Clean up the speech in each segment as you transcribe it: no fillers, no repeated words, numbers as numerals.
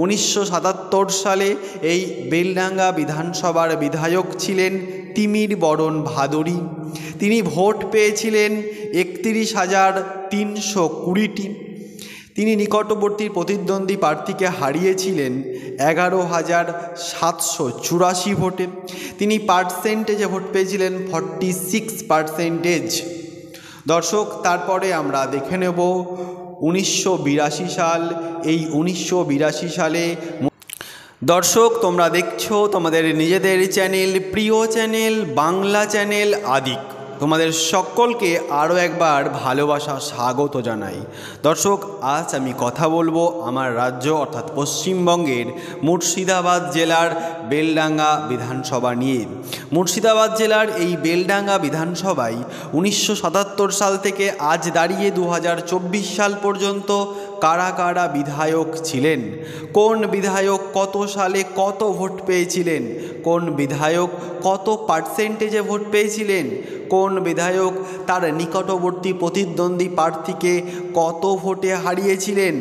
1977 সালে এই বেলডাঙ্গা বিধানসভার বিধায়ক ছিলেন তিমির বরণ ভাদুড়ী। তিনি ভোট পেয়েছিলেন 31,320টি। তিনি নিকটবর্তী প্রতিদ্বন্দ্বী প্রার্থীকে হারিয়েছিলেন 11,784 ভোটে। তিনি পার্সেন্টেজে ভোট পেয়েছিলেন 46%। দর্শক, তারপরে আমরা দেখে নেব 1982 সাল। এই 1982 সালে দর্শক, তোমরা দেখছো তোমাদের নিজেদের চ্যানেল, প্রিয় চ্যানেল বাংলা চ্যানেল আদিক। তোমাদের সকলকে আরও একবার ভালোবাসা স্বাগত জানাই। দর্শক, আজ আমি কথা বলবো আমার রাজ্য অর্থাৎ পশ্চিমবঙ্গের মুর্শিদাবাদ জেলার বেলডাঙ্গা বিধানসভা নিয়ে। মুর্শিদাবাদ জেলার এই বেলডাঙ্গা বিধানসভায় 1977 সাল থেকে আজ দাঁড়িয়ে 2024 সাল পর্যন্ত কারা কারা বিধায়ক ছিলেন, কোন বিধায়ক কত সালে কত ভোট পেয়েছিলেন, কোন বিধায়ক কত পার্সেন্টেজে ভোট পেয়েছিলেন, কোন বিধায়ক তার নিকটবর্তী প্রতিদ্বন্দ্বী প্রার্থীকে কত ভোটে হারিয়েছিলেন।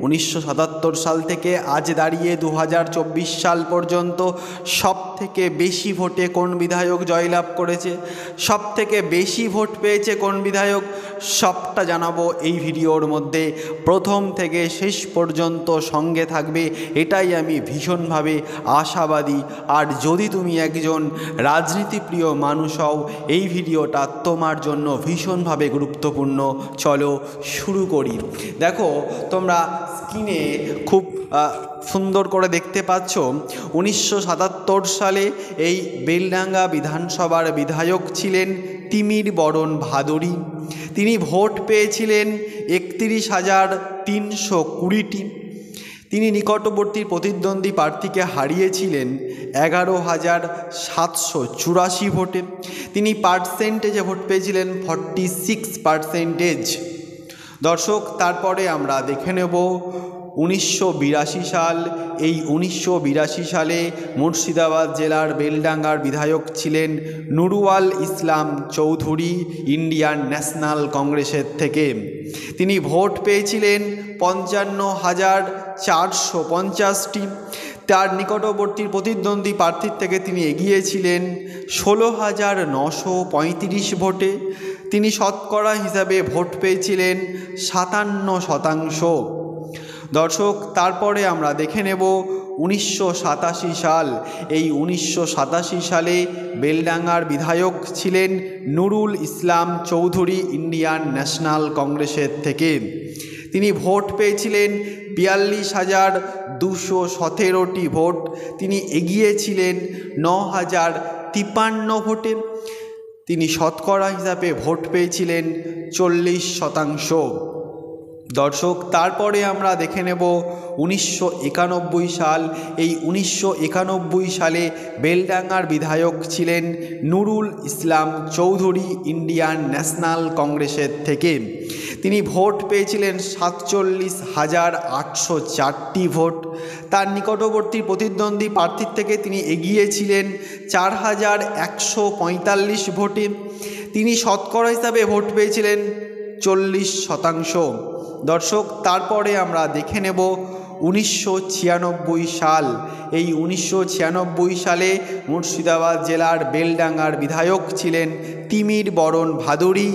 1977 সাল থেকে আজ দাঁড়িয়ে 2024 সাল পর্যন্ত সবথেকে বেশি ভোটে কোন বিধায়ক জয়লাভ করেছে, সবথেকে বেশি ভোট পেয়েছে কোন বিধায়ক, সবটা জানাবো এই ভিডিওর মধ্যে। প্রথম থেকে শেষ পর্যন্ত সঙ্গে থাকবে, এটাই আমি ভীষণভাবে আশাবাদী। আর যদি তুমি একজন রাজনীতিপ্রিয় মানুষ হও, এই ভিডিওটা তোমার জন্য ভীষণভাবে গুরুত্বপূর্ণ। চলো শুরু করি। দেখো, তোমরা স্ক্রিনে খুব সুন্দর করে দেখতে পাচ্ছ 1977 সালে এই বেলডাঙ্গা বিধানসভার বিধায়ক ছিলেন তিমির বরণ ভাদুড়ী। তিনি ভোট পেয়েছিলেন 31,320টি। তিনি নিকটবর্তী প্রতিদ্বন্দ্বী প্রার্থীকে হারিয়েছিলেন 11,784 ভোটে। তিনি পার্সেন্টেজে ভোট পেয়েছিলেন 46%। দর্শক, তারপরে আমরা দেখে নেব 1982 সাল। এই 1982 সালে মুর্শিদাবাদ জেলার বেলডাঙ্গার বিধায়ক ছিলেন নুরুল ইসলাম চৌধুরী ইন্ডিয়ান ন্যাশনাল কংগ্রেসের থেকে। তিনি ভোট পেয়েছিলেন 55,450টি। তার নিকটবর্তী প্রতিদ্বন্দ্বী প্রার্থীর থেকে তিনি এগিয়েছিলেন 16,935 ভোটে। তিনি শতকরা হিসাবে ভোট পেয়েছিলেন 57%। দর্শক, তারপরে আমরা দেখে নেব 1987 সাল। এই 1987 সালে বেলডাঙ্গার বিধায়ক ছিলেন নুরুল ইসলাম চৌধুরী ইন্ডিয়ান ন্যাশনাল কংগ্রেসের থেকে। তিনি ভোট পেয়েছিলেন 42,217টি ভোট। তিনি এগিয়েছিলেন 9,053 ভোটে। তিনি শতকরা হিসাবে ভোট পেয়েছিলেন 40%। দর্শক, তারপরে আমরা দেখে নেব 1991 সাল। এই 1991 সালে বেলডাঙ্গার বিধায়ক ছিলেন নুরুল ইসলাম চৌধুরী ইন্ডিয়ান ন্যাশনাল কংগ্রেসের থেকে। তিনি ভোট পেয়েছিলেন 47,804টি ভোট। তার নিকটবর্তী প্রতিদ্বন্দ্বী প্রার্থীর থেকে তিনি এগিয়েছিলেন 4,145 ভোটে। তিনি শতকরা হিসাবে ভোট পেয়েছিলেন 40%। দর্শক, তারপরে আমরা দেখে নেব 1996 সাল। এই 1996 সালে মুর্শিদাবাদ জেলার বেলডাঙ্গার বিধায়ক ছিলেন তিমির বরণ ভাদুড়ী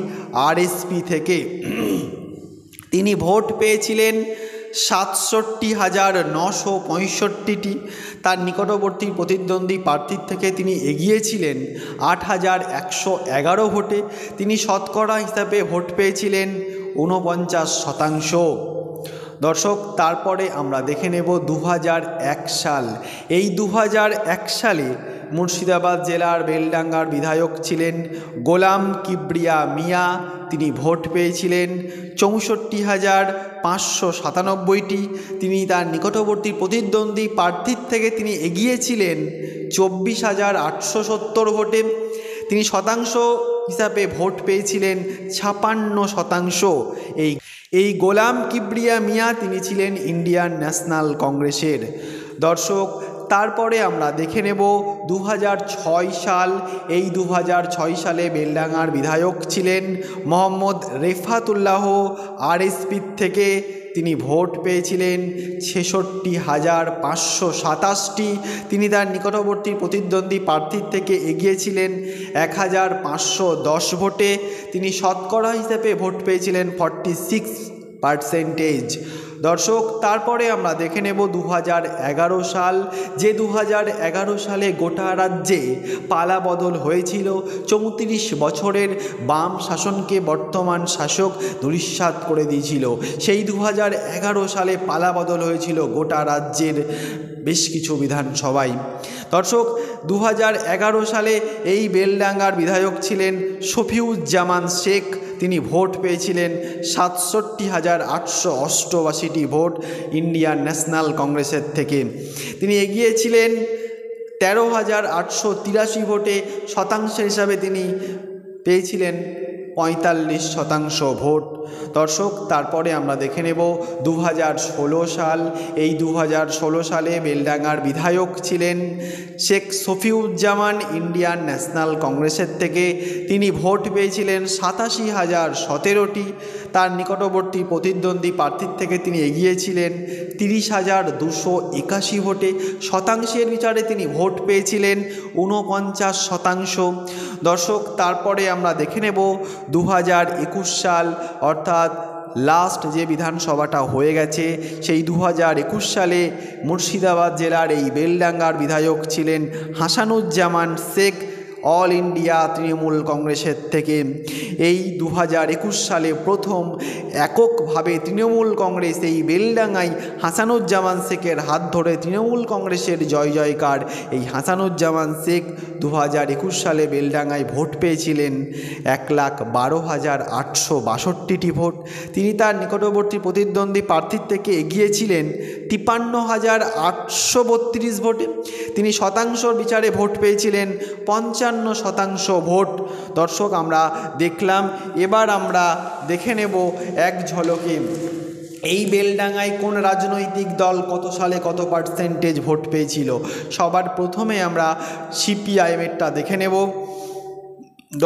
আরএসপি থেকে। তিনি ভোট পেয়েছিলেন 67,965টি। তার নিকটবর্তী প্রতিদ্বন্দ্বী প্রার্থীর থেকে তিনি এগিয়েছিলেন 8,111 ভোটে। তিনি শতকরা হিসাবে ভোট পেয়েছিলেন 49%। দর্শক, তারপরে আমরা দেখে নেব 2001 সাল। এই 2001 সালে মুর্শিদাবাদ জেলার বেলডাঙ্গার বিধায়ক ছিলেন গোলাম কিবরিয়া মিয়া। তিনি ভোট পেয়েছিলেন 64,597টি। তিনি তার নিকটবর্তী প্রতিদ্বন্দ্বী প্রার্থীর থেকে তিনি এগিয়েছিলেন 24,870 ভোটে। তিনি শতাংশ হিসাবে ভোট পেয়েছিলেন 56%। এই গোলাম কিবরিয়া মিয়া তিনি ছিলেন ইন্ডিয়ান ন্যাশনাল কংগ্রেসের। দর্শক, তারপরে আমরা দেখে নেব 2006 সাল। এই 2006 সালে বেলডাঙ্গার বিধায়ক ছিলেন মোহাম্মদ রেফাতুল্লাহ। আরএসপি থেকে তিনি ভোট পেয়েছিলেন 66,527টি। তিনি তার নিকটবর্তী প্রতিদ্বন্দ্বী প্রার্থীর থেকে এগিয়েছিলেন 1,510 ভোটে। তিনি শতকরা হিসেবে ভোট পেয়েছিলেন 46%। দর্শক, তারপরে আমরা দেখে নেব 2011 সাল। যে 2011 সালে গোটা রাজ্যে পালা বদল হয়েছিল। 34 বছরের বাম শাসনকে বর্তমান শাসক ধূলিসাৎ করে দিয়েছিল। সেই 2011 সালে পালা বদল হয়েছিল গোটা রাজ্যের বেশ কিছু বিধানসভায়। দর্শক, 2011 সালে এই বেলডাঙ্গার বিধায়ক ছিলেন শফিউজ্জামান শেখ। তিনি ভোট পেয়েছিলেন 67,888টি ভোট ইন্ডিয়ান ন্যাশনাল কংগ্রেসের থেকে। তিনি এগিয়েছিলেন 13,883 ভোটে। শতাংশ হিসাবে তিনি পেয়েছিলেন 45% ভোট। দর্শক, তারপরে আমরা দেখে নেব 2016 সাল। এই 2016 সালে বেলডাঙ্গার বিধায়ক ছিলেন শেখ শফিউজ্জামান ইন্ডিয়ান ন্যাশনাল কংগ্রেসের থেকে। তিনি ভোট পেয়েছিলেন 87,017টি। তার নিকটবর্তী প্রতিদ্বন্দ্বী প্রার্থীর থেকে তিনি এগিয়েছিলেন 30,281 ভোটে। শতাংশের বিচারে তিনি ভোট পেয়েছিলেন 49%। দর্শক, তারপরে আমরা দেখে নেব 2021 সাল, অর্থাৎ লাস্ট যে বিধানসভাটা হয়ে গেছে। সেই 2021 সালে মুর্শিদাবাদ জেলার এই বেলডাঙ্গার বিধায়ক ছিলেন হাসানুজ্জামান শেখ, অল ইন্ডিয়া তৃণমূল কংগ্রেসের থেকে। এই 2021 সালে প্রথম এককভাবে তৃণমূল কংগ্রেস এই বেলডাঙ্গায় হাসানুজ্জামান শেখের হাত ধরে তৃণমূল কংগ্রেসের জয় জয়কার। এই হাসানুজ্জামান শেখ 2021 সালে বেলডাঙ্গায় ভোট পেয়েছিলেন 1,12,862টি ভোট। তিনি তার নিকটবর্তী প্রতিদ্বন্দ্বী প্রার্থীর থেকে এগিয়েছিলেন 53,832 ভোটে। তিনি শতাংশর বিচারে ভোট পেয়েছিলেন 55% ভোট। দর্শক, আমরা দেখলাম। এবার আমরা দেখে নেব এক ঝলকে এই বেলডাঙ্গায় কোন রাজনৈতিক দল কত সালে কত পার্সেন্টেজ ভোট পেয়েছিল। সবার প্রথমে আমরা সিপিআইএমেরটা দেখে নেব।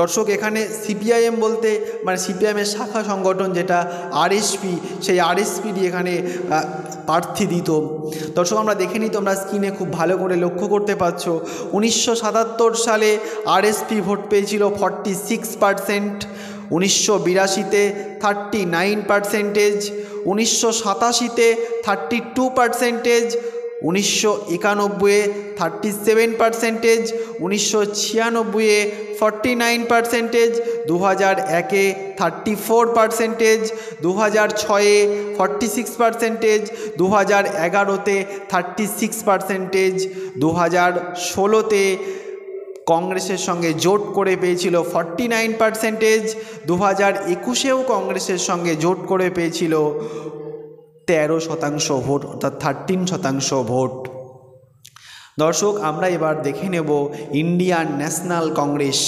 দর্শক, এখানে সিপিআইএম বলতে মানে সিপিআইএমের শাখা সংগঠন যেটা আরএসপি, সেই আরএসপিডি এখানে প্রার্থী দিত। দর্শক, আমরা দেখে নিই, তোমরা স্ক্রিনে খুব ভালো করে লক্ষ্য করতে পারছো। 1977 সালে আরএসপি ভোট পেয়েছিল 46%। 1982-তে 39%। 1987-তে 32%। 1991-এ 37%। 1996-এ 49%। 2001-এ 34%। 2006-এ 46%। 2011-তে 36%। 2016-তে কংগ্রেসের সঙ্গে জোট করে পেয়েছিল 49%। 2021-এও কংগ্রেসের সঙ্গে জোট করে পেয়েছিল 13% ভোট, অর্থাৎ 13% ভোট। দর্শক, আমরা এবার দেখে নেব ইন্ডিয়ান ন্যাশনাল কংগ্রেস।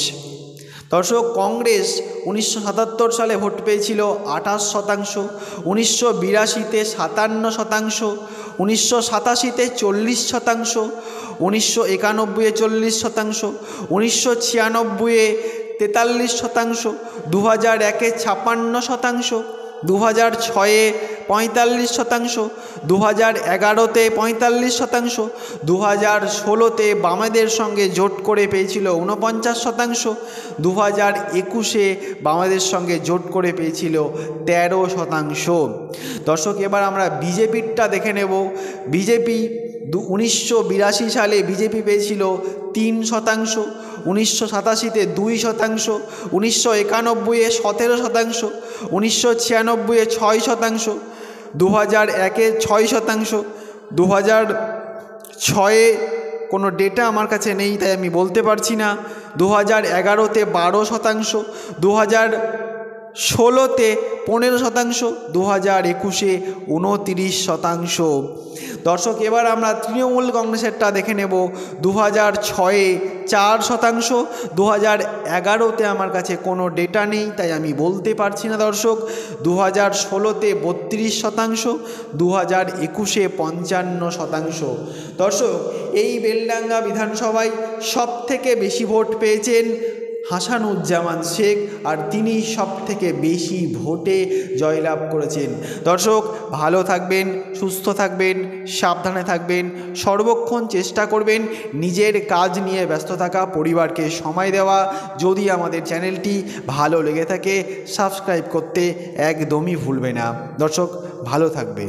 দর্শক, কংগ্রেস 1977 সালে ভোট পেয়েছিল 28%। 1982-তে 57%। 1987-তে 40%। 1991-এ 40%। 1996-এ 43%। 2001-এ 56%। 2006-এ 45%। 2011-তে 45%। 2016-তে বামেদের সঙ্গে জোট করে পেয়েছিল 49%। 2021-এ বামেদের সঙ্গে জোট করে পেয়েছিল 13%। দর্শক, এবার আমরা বিজেপিরটা দেখে নেব। বিজেপি 1982 সালে বিজেপি পেয়েছিল 3%। 1987-তে 2%। 1991-এ 17%। 1996-এ 6%। 2001-এ 6%। 2006-এ কোনো ডেটা আমার কাছে নেই, তাই আমি বলতে পারছি না। 2011-তে 12%। 2016-তে 15%, 2021-এ 29%। দর্শক এবার আমরা তৃণমূল কংগ্রেসেরটা দেখে নেব। 2006-এ 4%, 2011-তে আমার কাছে কোনো ডেটা নেই তাই আমি বলতে পারছি না দর্শক। 2016-তে 32%, 2021-এ 55%। দর্শক এই বেলডাঙ্গা বিধানসভায় সবথেকে বেশি ভোট পেয়েছেন হাসানুজ্জামান শেখ, আর তিনি সবথেকে বেশি ভোটে জয়লাভ করেছেন। দর্শক ভালো থাকবেন, সুস্থ থাকবেন, সাবধানে থাকবেন, সর্বক্ষণ চেষ্টা করবেন নিজের কাজ নিয়ে ব্যস্ত থাকা, পরিবারকে সময় দেওয়া। যদি আমাদের চ্যানেলটি ভালো লেগে থাকে সাবস্ক্রাইব করতে একদমই ভুলবে না। দর্শক ভালো থাকবে।